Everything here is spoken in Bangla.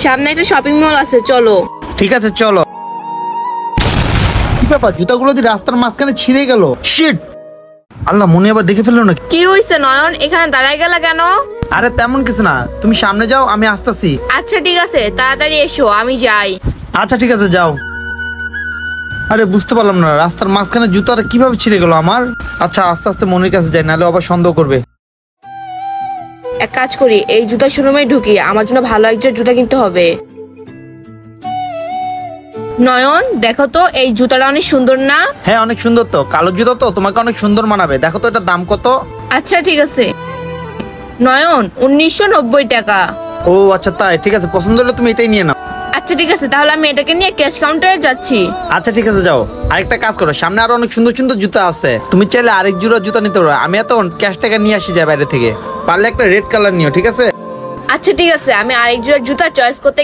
সামনে একটা শপিং মল আছে, চলো। ঠিক আছে চলো। কি ব্যাপার, জুতাগুলো দিয়ে রাস্তার মাঝখানে ছিঁড়ে গেল। শিট, আল্লাহ, মনে আবার দেখে ফেললো নাকি? কি হইছে নয়ন, এখানে দাঁড়ায় গেলা কেন? আরে তেমন কিছু না, তুমি সামনে যাও, আমি আসতেছি। আচ্ছা ঠিক আছে, তাড়াতাড়ি এসো, আমি যাই। আচ্ছা ঠিক আছে, যাও। আরে বুঝতে পারলাম না, রাস্তার মাঝখানে জুতাটা কিভাবে ছিঁড়ে গেল আমার। আচ্ছা আস্তে আস্তে মনির কাছে যাই, নাহলে আবার সন্দেহ করবে। এক কাজ করি, এই জুতা শোরুমে ঢুকি, আমার জন্য ভালো একজন জুতা কিনতে হবে। নয়ন দেখো তো, এই জুতাটা অনেক সুন্দর না? হ্যাঁ অনেক সুন্দর তো, কালো জুতা তো তোমাকে অনেক সুন্দর মানাবে। দেখো তো এটার দাম কত? আচ্ছা ঠিক আছে নয়ন, 1990 টাকা। ও আচ্ছা তাই, ঠিক আছে, পছন্দ হলে তুমি এটাই নিয়ে নাও। আচ্ছা ঠিক আছে, তাহলে আমি এটাকে নিয়ে ক্যাশ কাউন্টারে যাচ্ছি। আচ্ছা ঠিক আছে, যাও। আরেকটা কাজ করো, সামনে আরো অনেক সুন্দর সুন্দর জুতা আছে, তুমি চাইলে আরেক জোড়া জুতা নিতে পারো। আমি এত ক্যাশ টাকা নিয়ে আসি যাই বাইরে থেকে, পারলে একটা রেড কালার নিও, ঠিক আছে? আচ্ছা ঠিক আছে, আমি আরেক জোড়া জুতা চয়েস করতে